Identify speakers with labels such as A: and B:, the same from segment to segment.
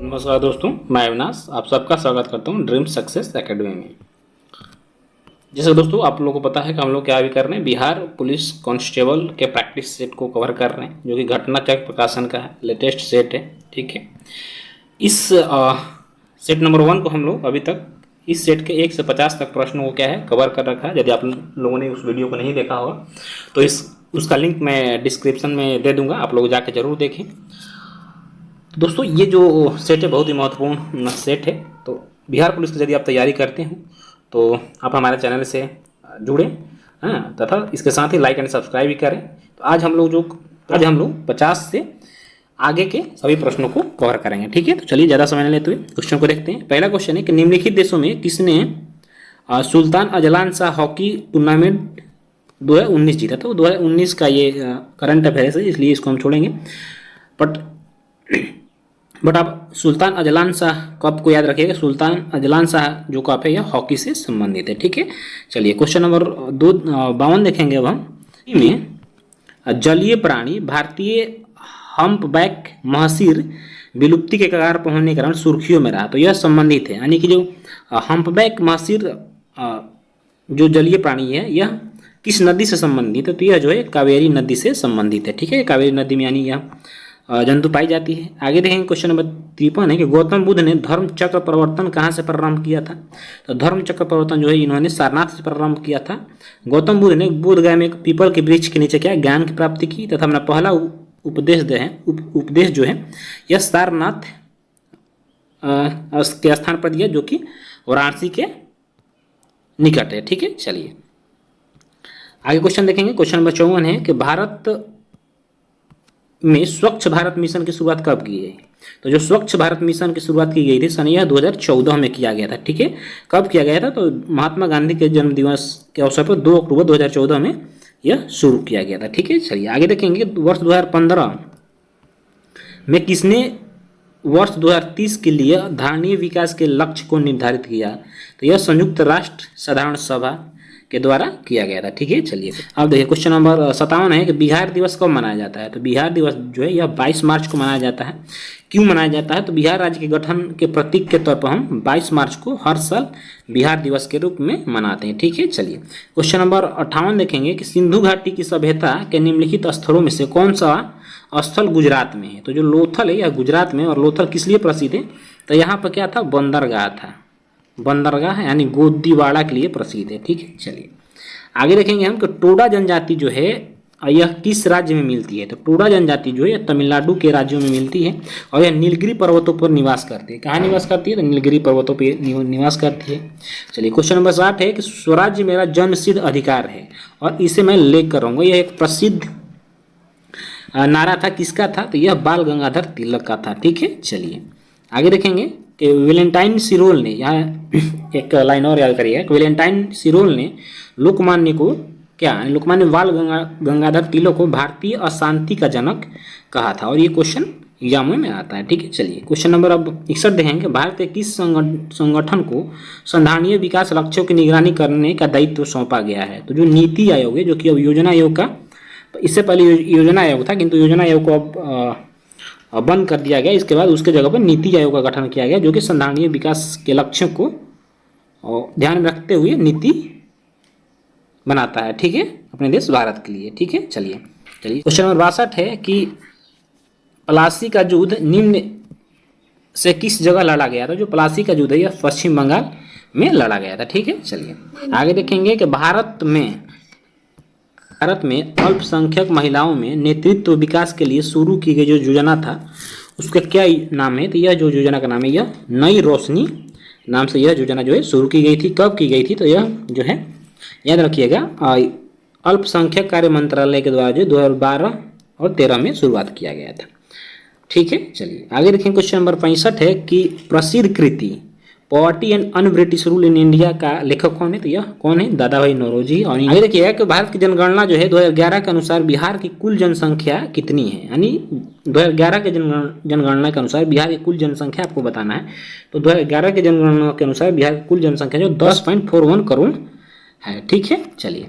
A: नमस्कार दोस्तों, मैं अविनाश आप सबका स्वागत करता हूं ड्रीम सक्सेस एकेडमी में। जैसे दोस्तों आप लोगों को पता है कि हम लोग क्या भी कर रहे हैं, बिहार पुलिस कांस्टेबल के प्रैक्टिस सेट को कवर कर रहे हैं, जो कि घटना चक्र प्रकाशन का है, लेटेस्ट सेट है। ठीक है, इस सेट नंबर 1 को हम लोग अभी तक इस सेट के 1 से 50 तक प्रश्नों को क्या है कवर कर रखा है। यदि आप लोगों ने उस वीडियो को नहीं देखा होगा तो उसका लिंक मैं डिस्क्रिप्शन में दे दूंगा, आप लोग जाके जरूर देखें। दोस्तों ये जो सेट है बहुत ही महत्वपूर्ण सेट है। तो बिहार पुलिस की यदि आप तैयारी करते हो तो आप हमारे चैनल से जुड़ें, हाँ, तथा इसके साथ ही लाइक एंड सब्सक्राइब भी करें। तो आज हम लोग 50 से आगे के सभी प्रश्नों को कवर करेंगे। ठीक है, तो चलिए ज़्यादा समय नहीं लेते हुए क्वेश्चन को देखते हैं। पहला क्वेश्चन है कि निम्नलिखित देशों में किसने Sultan Azlan Shah hockey tournament 2019 जीता? तो 2019 का ये करंट अफेयर्स है, इसलिए इसको हम छोड़ेंगे। बट आप सुल्तान अजलान शाह कप को याद रखिएगा। सुल्तान अजलान शाह जो कप है यह हॉकी से संबंधित है। ठीक है, चलिए क्वेश्चन नंबर 52 देखेंगे। अब हम में जलीय प्राणी भारतीय हम्पबैक महसीर विलुप्ति के कगार पर होने के कारण सुर्खियों में रहा, तो यह संबंधित है। यानी कि जो हम्पबैक महसीर जो जलीय प्राणी है यह किस नदी से संबंधित है? तो यह जो है कावेरी नदी से संबंधित है। ठीक है, कावेरी नदी में यानी यह जंतु पाई जाती है। आगे देखेंगे क्वेश्चन नंबर 53 है कि गौतम बुद्ध ने धर्म चक्र परिवर्तन कहाँ से प्रारंभ किया था? तो धर्म चक्र परिवर्तन जो है इन्होंने सारनाथ से प्रारंभ किया था। गौतम बुद्ध ने बोधगया में एक पीपल के वृक्ष के नीचे क्या ज्ञान की प्राप्ति की, तथा अपना पहला उपदेश जो है यह सारनाथ के स्थान पर दिया, जो कि वाराणसी के निकट है। ठीक है, चलिए आगे क्वेश्चन देखेंगे। क्वेश्चन नंबर 54 है कि भारत में स्वच्छ भारत मिशन की शुरुआत कब की गई? तो जो स्वच्छ भारत मिशन की शुरुआत की गई थी सन यह 2014 में किया गया था। ठीक है, कब किया गया था? तो महात्मा गांधी के जन्म दिवस के अवसर पर 2 अक्टूबर 2014 में यह शुरू किया गया था। ठीक है, चलिए आगे देखेंगे। वर्ष 2015 में किसने वर्ष 2030 के लिए धारणीय विकास के लक्ष्य को निर्धारित किया? तो यह संयुक्त राष्ट्र साधारण सभा के द्वारा किया गया था। ठीक है, चलिए अब देखिए क्वेश्चन नंबर 57 है कि बिहार दिवस कब मनाया जाता है? तो बिहार दिवस जो है यह 22 मार्च को मनाया जाता है। क्यों मनाया जाता है? तो बिहार राज्य के गठन के प्रतीक के तौर पर हम 22 मार्च को हर साल बिहार दिवस के रूप में मनाते हैं। ठीक है, चलिए क्वेश्चन नंबर 58 देखेंगे कि सिंधु घाटी की सभ्यता के निम्नलिखित स्थलों में से कौन सा स्थल गुजरात में है? तो जो लोथल है यह गुजरात में, और लोथल किस लिए प्रसिद्ध है? तो यहाँ पर क्या था, बंदरगाह था, बंदरगाह यानी गोदीवाड़ा के लिए प्रसिद्ध है। ठीक है, चलिए आगे देखेंगे हम कि टोडा जनजाति जो है यह किस राज्य में मिलती है? तो टोडा जनजाति जो है तमिलनाडु के राज्यों में मिलती है, और यह नीलगिरी पर्वतों पर निवास करती है। कहाँ निवास करती है? तो नीलगिरी पर्वतों पर निवास करती है। चलिए क्वेश्चन नंबर 60 है कि स्वराज्य मेरा जन्मसिद्ध अधिकार है, और इसे मैं लेख कर रहूँगा। यह एक प्रसिद्ध नारा था, किसका था? तो यह बाल गंगाधर तिलक का था। ठीक है, चलिए आगे देखेंगे कि वेलेंटाइन सिरोल ने, यहाँ एक लाइन और याद करिएगा, वेलेंटाइन सिरोल ने लोकमान्य को क्या, लोकमान्य बाल गंगाधर तिलक को भारतीय अशांति का जनक कहा था, और ये क्वेश्चन एग्जामों में आता है। ठीक है, चलिए क्वेश्चन नंबर अब 61 देखेंगे। भारत के किस संगठन को संधारणीय विकास लक्ष्यों की निगरानी करने का दायित्व सौंपा गया है? तो जो नीति आयोग है, जो कि अब योजना आयोग का, इससे पहले योजना आयोग था, किंतु योजना आयोग को अब बंद कर दिया गया। इसके बाद उसके जगह पर नीति आयोग का गठन किया गया, जो कि संधारणीय विकास के लक्ष्यों को ध्यान में रखते हुए नीति बनाता है। ठीक है, अपने देश भारत के लिए। ठीक है, चलिए क्वेश्चन नंबर 62 है कि प्लासी का युद्ध निम्न से किस जगह लड़ा गया था? जो प्लासी का युद्ध है यह पश्चिम बंगाल में लड़ा गया था। ठीक है, चलिए आगे देखेंगे कि भारत में अल्पसंख्यक महिलाओं में नेतृत्व विकास के लिए शुरू की गई जो योजना था उसका क्या नाम है? तो यह जो योजना का नाम है यह नई रोशनी नाम से यह योजना जो है शुरू की गई थी। कब की गई थी? तो यह जो है याद रखिएगा अल्पसंख्यक कार्य मंत्रालय के द्वारा जो 2012 और 13 में शुरुआत किया गया था। ठीक है, चलिए आगे देखें। क्वेश्चन नंबर 65 है कि प्रसिद्ध कृति poverty and un British rule in India का लेखक कौन है? तो यह कौन है? दादा भाई नौरोजी। और आगे देखिएगा कि भारत की जनगणना जो है 2011 के अनुसार बिहार की कुल जनसंख्या कितनी है? यानी 2011 के जनगणना के अनुसार बिहार की कुल जनसंख्या आपको बताना है। तो 2011 के जनगणना के अनुसार बिहार की कुल जनसंख्या जो 10.41 करोड़ है। ठीक है, चलिए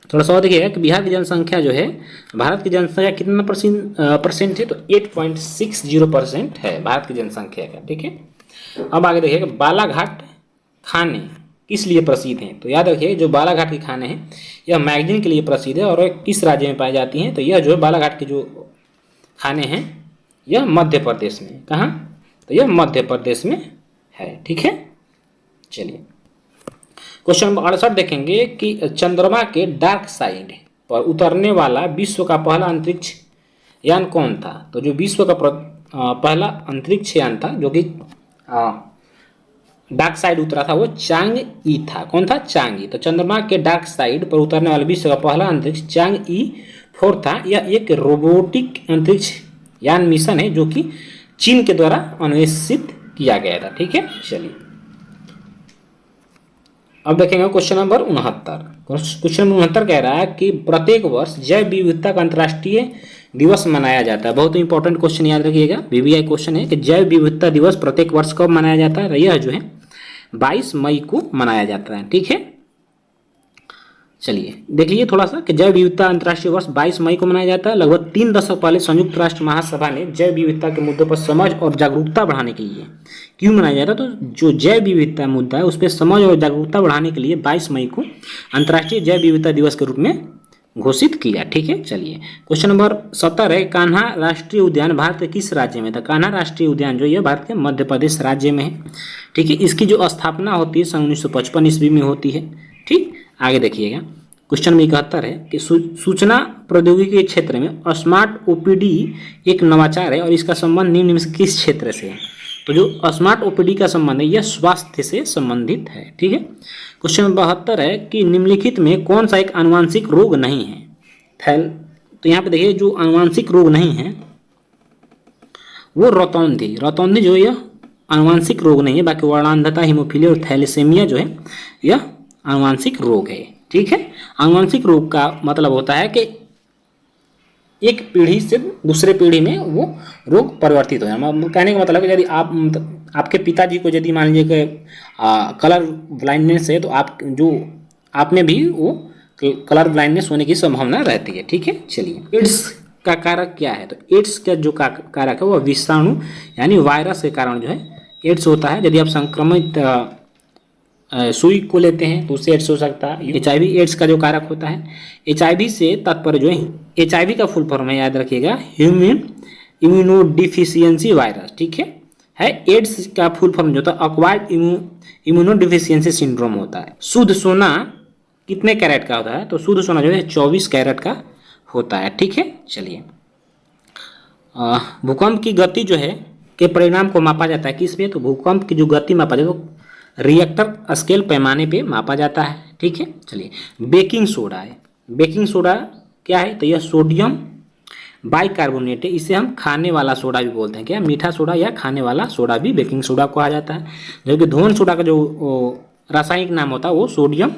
A: थोड़ा सा और देखिएगा कि बिहार की जनसंख्या जो है भारत की जनसंख्या कितना परसेंट है, तो 8.60% है भारत की जनसंख्या का, ठीक है। अब आगे देखिएगा बालाघाट खाने किस लिए प्रसिद्ध हैं, तो याद रखिए जो बालाघाट के खाने हैं यह मैगजीन के लिए प्रसिद्ध है और यह किस राज्य में पाई जाती हैं, तो यह जो है बालाघाट के जो खाने हैं यह मध्य प्रदेश में, कहाँ, तो यह मध्य प्रदेश में है, ठीक है। चलिए क्वेश्चन नंबर 68 देखेंगे कि चंद्रमा के डार्क साइड पर उतरने वाला विश्व का पहला अंतरिक्ष यान कौन था, तो जो विश्व का पहला अंतरिक्ष यान था जो कि डार्क साइड उतरा था वो चांग ई था। कौन था, चांग ई। तो चंद्रमा के डार्क साइड पर उतरने वाले विश्व का पहला अंतरिक्ष चांग ई 4 था। यह एक रोबोटिक अंतरिक्ष यान मिशन है जो कि चीन के द्वारा अन्वेषित किया गया था, ठीक है। चलिए अब देखेंगे क्वेश्चन नंबर 69। क्वेश्चन नंबर 69 कह रहा है कि प्रत्येक वर्ष जैव विविधता का अंतर्राष्ट्रीय दिवस मनाया जाता है। बहुत ही इंपॉर्टेंट क्वेश्चन याद रखिएगा, बीबीआई क्वेश्चन है कि जैव विविधता दिवस प्रत्येक वर्ष कब मनाया जाता है, यह जो है 22 मई को मनाया जाता है, ठीक है। चलिए देख लीजिए थोड़ा सा कि जैव विविधता अंतर्राष्ट्रीय वर्ष 22 मई को मनाया जाता है। लगभग 3 दशक पहले संयुक्त राष्ट्र महासभा ने जैव विविधता के मुद्दों पर समझ और जागरूकता बढ़ाने के लिए क्यों मनाया जाता है, तो जो जैव विविधता मुद्दा है उस पर समझ और जागरूकता बढ़ाने के लिए 22 मई को अंतर्राष्ट्रीय जैव विविधता दिवस के रूप में घोषित किया, ठीक है। चलिए क्वेश्चन नंबर 70 है कान्हा राष्ट्रीय उद्यान भारत के किस राज्य में था। कान्हा राष्ट्रीय उद्यान जो है भारत के मध्य प्रदेश राज्य में है, ठीक है। इसकी जो स्थापना होती है सन 1955 ईस्वी में होती है, ठीक। आगे देखिएगा क्वेश्चन नंबर 71 है कि सूचना प्रौद्योगिकी के क्षेत्र में स्मार्ट ओपीडी एक नवाचार है और इसका संबंध निम्न में से किस क्षेत्र से है, तो जो स्मार्ट ओपीडी का संबंध है यह स्वास्थ्य से संबंधित है, ठीक है। क्वेश्चन नंबर 72 है कि निम्नलिखित में कौन सा एक आनुवांशिक रोग नहीं है। तो यहाँ पे देखिए जो आनुवांशिक रोग नहीं है वो रतौंधी जो यह आनुवांशिक रोग नहीं है, बाकी वर्णांधता, हीमोफीलिया और थैलेसेमिया जो है यह आनुवांशिक रोग है, ठीक है। आनुवांशिक रोग का मतलब होता है कि एक पीढ़ी से दूसरे पीढ़ी में वो रोग परिवर्तित हो जाए। कहने का मतलब है यदि आपके पिताजी को यदि मान लीजिए कि कलर ब्लाइंडनेस है तो आप में भी वो कलर ब्लाइंडनेस होने की संभावना रहती है, ठीक है। चलिए एड्स का कारक क्या है, तो एड्स का जो कारक है वह विषाणु यानी वायरस के कारण जो है एड्स होता है। यदि आप संक्रमित सुई को लेते हैं तो उससे एड्स हो सकता है। HIV एड्स का जो कारक होता है, HIV से तात्पर्य जो है HIV का फुल फॉर्म है, याद रखिएगा ह्यूमन इम्यूनोडिफिशियंसी वायरस, ठीक है। एड्स का फुल फॉर्म जो होता है एक्वायर्ड इम्यूनोडिफिशियंसी सिंड्रोम होता है। शुद्ध सोना कितने कैरेट का होता है, तो शुद्ध सोना जो है 24 कैरेट का होता है, ठीक है। चलिए भूकंप की गति जो है के परिणाम को मापा जाता है किस पे, तो भूकंप की जो गति मापा जाता है रिएक्टर स्केल पैमाने पे मापा जाता है, ठीक है। चलिए बेकिंग सोडा है, बेकिंग सोडा क्या है, तो यह सोडियम बाइकार्बोनेट है। इसे हम खाने वाला सोडा भी बोलते हैं, क्या मीठा सोडा या खाने वाला सोडा भी बेकिंग सोडा कहा जाता है। जबकि धोन सोडा का जो रासायनिक नाम होता है वो सोडियम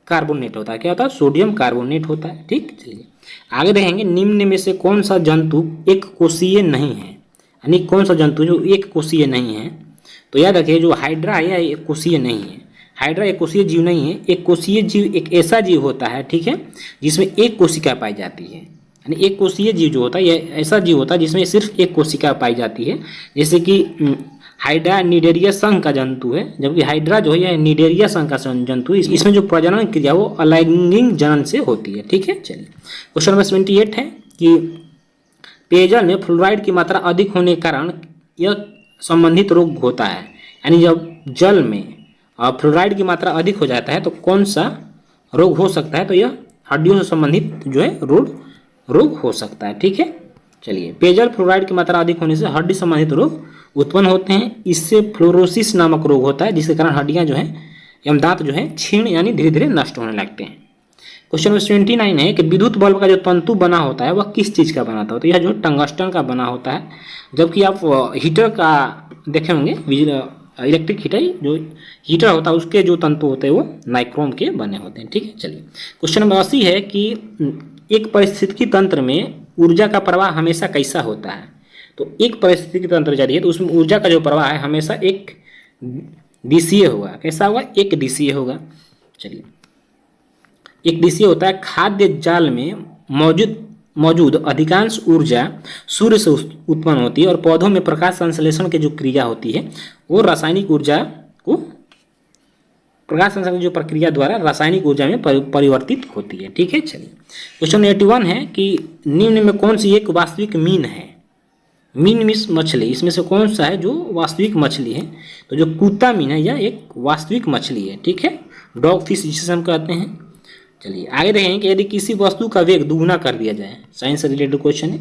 A: कार्बोनेट होता है, क्या होता है, सोडियम कार्बोनेट होता है, ठीक। चलिए आगे देखेंगे निम्न में से कौन सा जंतु एक कोशीय नहीं है, यानी कौन सा जंतु जो एक कोशीय नहीं है, तो याद रखिए जो हाइड्रा है यह एक कोशीय नहीं है। हाइड्रा एक कोशीय जीव नहीं है। एक कोशीय जीव एक ऐसा जीव होता है, ठीक है, जिसमें एक कोशिका पाई जाती है। यानी एक कोशीय जीव जो होता है यह ऐसा जीव होता है जिसमें सिर्फ एक कोशिका पाई जाती है, जैसे कि हाइड्रा निडेरिया संघ का जंतु है, जबकि हाइड्रा जो है यह निडेरिया संघ का जंतु है। इसमें जो प्रजनन क्रिया वो अलैंगिक जनन से होती है, ठीक है। चलिए क्वेश्चन नंबर 78 है कि पेयजल में फ्लोराइड की मात्रा अधिक होने के कारण यह संबंधित रोग होता है। यानी जब जल में फ्लोराइड की मात्रा अधिक हो जाता है तो कौन सा रोग हो सकता है, तो यह हड्डियों से संबंधित जो है रोग हो सकता है, ठीक है। चलिए पेयजल फ्लोराइड की मात्रा अधिक होने से हड्डी संबंधित रोग उत्पन्न होते हैं। इससे फ्लोरोसिस नामक रोग होता है जिसके कारण हड्डियां जो है एवं दांत जो है क्षीण यानी धीरे धीरे नष्ट होने लगते हैं। क्वेश्चन नंबर 79 है कि विद्युत बल्ब का जो तंतु बना होता है वह किस चीज़ का बना होता है, तो यह जो टंगस्टन का बना होता है। जबकि आप हीटर का देखे होंगे, इलेक्ट्रिक हीटर जो हीटर होता है उसके जो तंतु होते हैं वो नाइक्रोम के बने होते हैं, ठीक है। चलिए क्वेश्चन नंबर 80 है कि एक पारिस्थितिकी तंत्र में ऊर्जा का प्रवाह हमेशा कैसा होता है, तो एक पारिस्थितिकी तंत्र यदि है तो उसमें ऊर्जा का जो प्रवाह है हमेशा एक दिशीय होगा। कैसा होगा, एक दिशीय होगा। चलिए एक DCA होता है खाद्य जाल में मौजूद अधिकांश ऊर्जा सूर्य से उत्पन्न होती है और पौधों में प्रकाश संश्लेषण की जो क्रिया होती है वो रासायनिक ऊर्जा को प्रकाश संश्लेषण जो प्रक्रिया द्वारा रासायनिक ऊर्जा में परिवर्तित होती है। ठीक है, चलिए क्वेश्चन 81 है कि निम्न में कौन सी एक वास्तविक मीन है। मीन मीन्स मछली, इसमें से कौन सा है जो वास्तविक मछली है। तो जो कुत्ता मीन है यह एक वास्तविक मछली है। ठीक है, डॉग फिश जिसे हम कहते हैं। चलिए आगे देखेंगे कि यदि किसी वस्तु का वेग दुगुना कर दिया जाए, साइंस से रिलेटेड क्वेश्चन है,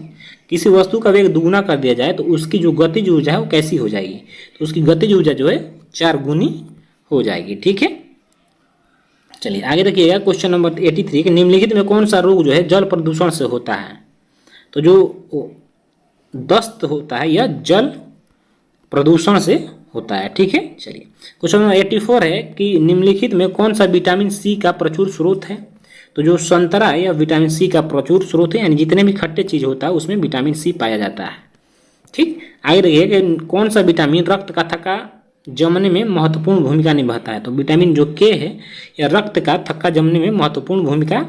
A: किसी वस्तु का वेग दुगुना कर दिया जाए तो उसकी जो गतिज ऊर्जा है वो कैसी हो जाएगी। तो उसकी गतिज ऊर्जा जो है 4 गुनी हो जाएगी। ठीक है, चलिए आगे देखिएगा क्वेश्चन नंबर 83 कि निम्नलिखित में कौन सा रोग जो है जल प्रदूषण से होता है। तो जो दस्त होता है यह जल प्रदूषण से होता है। ठीक है, चलिए क्वेश्चन नंबर 84 है कि निम्नलिखित में कौन सा विटामिन सी का प्रचुर स्रोत है। तो जो संतरा है यह विटामिन सी का प्रचुर स्रोत है, यानी जितने भी खट्टे चीज़ होता है उसमें विटामिन सी पाया जाता है। ठीक, आगे देखिए कि कौन सा विटामिन रक्त का थक्का जमने में महत्वपूर्ण भूमिका निभाता है। तो विटामिन जो के है यह रक्त का थक्का जमने में महत्वपूर्ण भूमिका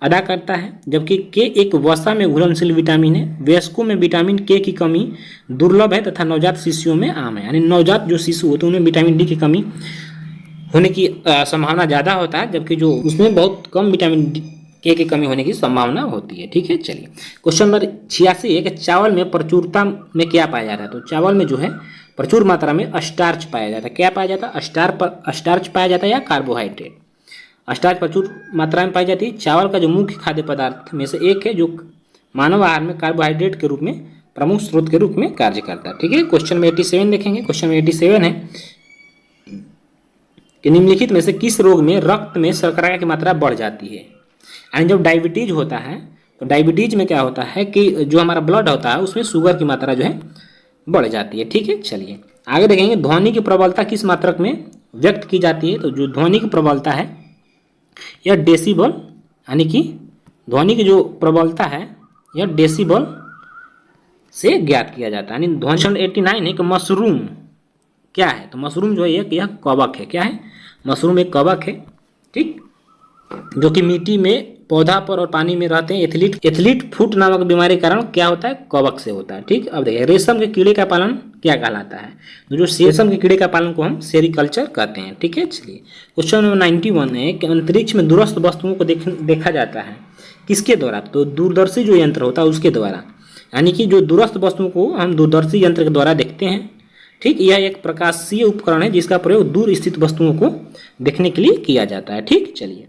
A: अदा करता है, जबकि के एक वसा में घुलनशील विटामिन है। वयस्कों में विटामिन के की कमी दुर्लभ है तथा नवजात शिशुओं में आम है, यानी नवजात जो शिशु होते हैं उनमें विटामिन डी की कमी होने की संभावना ज़्यादा होता है, जबकि जो उसमें बहुत कम विटामिन के की कमी होने की संभावना होती है। ठीक है, चलिए क्वेश्चन नंबर 86 है कि चावल में प्रचुरता में क्या पाया जाता है। तो चावल में जो है प्रचुर मात्रा में स्टार्च पाया जाता है। क्या पाया जाता है, स्टार्च पाया जाता है या कार्बोहाइड्रेट। स्टार्च प्रचुर मात्रा में पाई जाती है। चावल का जो मुख्य खाद्य पदार्थ में से एक है जो मानव आहार में कार्बोहाइड्रेट के रूप में प्रमुख स्रोत के रूप में कार्य करता है। ठीक है, क्वेश्चन में 87 देखेंगे। क्वेश्चन में 87 है कि निम्नलिखित में से किस रोग में रक्त में शर्करा की मात्रा बढ़ जाती है। यानी जब डायबिटीज होता है तो डायबिटीज में क्या होता है कि जो हमारा ब्लड होता है उसमें शुगर की मात्रा जो है बढ़ जाती है। ठीक है, चलिए आगे देखेंगे ध्वनि की प्रबलता किस मात्रक में व्यक्त की जाती है। तो जो ध्वनि की प्रबलता है यह डेसिबल, यानी कि ध्वनि की जो प्रबलता है यह डेसिबल से ज्ञात किया जाता है। यानी ध्वनि 89 है कि मशरूम क्या है। तो मशरूम जो है यह कवक है। क्या है, मशरूम एक कवक है। ठीक, जो कि मिट्टी में पौधा पर और पानी में रहते हैं। एथलीट फुट नामक बीमारी के कारण क्या होता है, कवक से होता है। ठीक, अब देखिए रेशम के कीड़े का पालन क्या कहलाता है। तो जो रेशम के कीड़े का पालन को हम सेरिकल्चर कहते हैं। ठीक है, चलिए क्वेश्चन नंबर 91 है कि अंतरिक्ष में दूरस्थ वस्तुओं को देखा जाता है किसके द्वारा। तो दूरदर्शी जो यंत्र होता है उसके द्वारा, यानी कि जो दूरस्थ वस्तुओं को हम दूरदर्शी यंत्र के द्वारा देखते हैं। ठीक, यह एक प्रकाशीय उपकरण है जिसका प्रयोग दूर स्थित वस्तुओं को देखने के लिए किया जाता है। ठीक, चलिए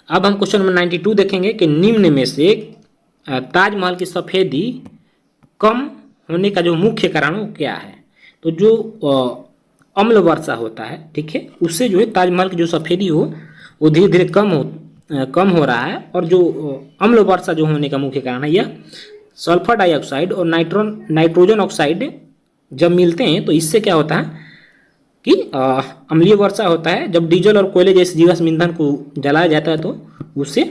A: अब हम क्वेश्चन नंबर 92 देखेंगे कि निम्न में से ताजमहल की सफेदी कम होने का जो मुख्य कारण वो क्या है। तो जो अम्ल वर्षा होता है, ठीक है, उससे जो है ताजमहल की जो सफेदी हो वो धीरे धीरे कम हो रहा है। और जो अम्ल वर्षा जो होने का मुख्य कारण है यह सल्फर डाइऑक्साइड और नाइट्रोजन ऑक्साइड जब मिलते हैं तो इससे क्या होता है कि अम्लीय वर्षा होता है। जब डीजल और कोयले जैसे जीवाश्म ईंधन को जलाया जाता है तो उससे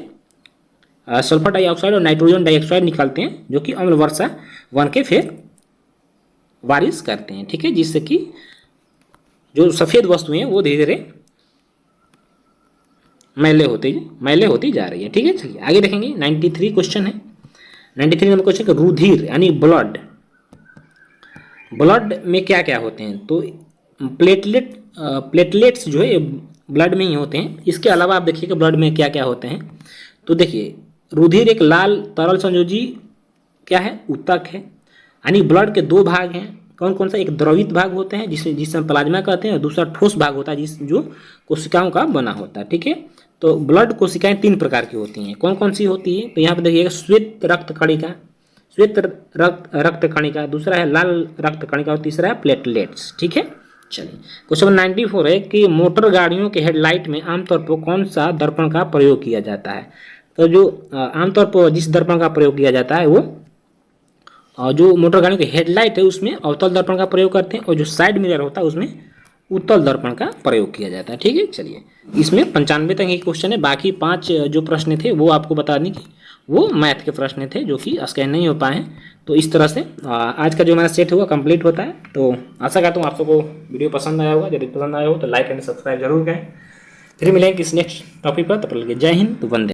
A: सल्फर डाइऑक्साइड और नाइट्रोजन डाइऑक्साइड निकलते हैं जो कि अम्ल वर्षा बन के फिर बारिश करते हैं। ठीक है, जिससे कि जो सफ़ेद वस्तुएं हैं वो धीरे धीरे मैले होती जा रही है। ठीक है, चलिए आगे देखेंगे 93 क्वेश्चन है। 93 नंबर क्वेश्चन का रुधिर यानी ब्लड में क्या क्या होते हैं। तो प्लेटलेट्स जो है ब्लड में ही होते हैं। इसके अलावा आप देखिए कि ब्लड में क्या क्या होते हैं। तो देखिए रुधिर एक लाल तरल संयोजी क्या है, ऊतक है। यानी ब्लड के 2 भाग हैं। कौन कौन सा, एक द्रवित भाग होते हैं जिसे हम प्लाज्मा कहते हैं और दूसरा ठोस भाग होता है जो कोशिकाओं का बना होता है। ठीक है, तो ब्लड कोशिकाएं 3 प्रकार की होती हैं। कौन कौन सी होती है, तो यहाँ पर देखिएगा श्वेत रक्त कणिका, दूसरा है लाल रक्त कणिका और तीसरा है प्लेटलेट्स। ठीक है, चलिए क्वेश्चन 94 है कि मोटर गाड़ियों के हेडलाइट में आमतौर पर कौन सा दर्पण का प्रयोग किया जाता है। तो जो आमतौर पर जिस दर्पण का प्रयोग किया जाता है वो जो मोटर गाड़ियों के हेडलाइट है उसमें अवतल दर्पण का प्रयोग करते हैं और जो साइड मिरर होता है उसमें उत्तल दर्पण का प्रयोग किया जाता है। ठीक है, चलिए इसमें 95 तक ही क्वेश्चन है। बाकी 5 जो प्रश्न थे वो आपको बता दें कि वो मैथ के प्रश्न थे जो कि स्कैन नहीं हो पाए हैं। तो इस तरह से आज का जो हमारा सेट हुआ कंप्लीट होता है। तो आशा करता हूँ आप सबको वीडियो पसंद आया होगा। यदि पसंद आया हो तो लाइक एंड सब्सक्राइब जरूर करें। फिर मिलेंगे किस नेक्स्ट टॉपिक पर, तब तक के लिए जय हिंद, वंदे।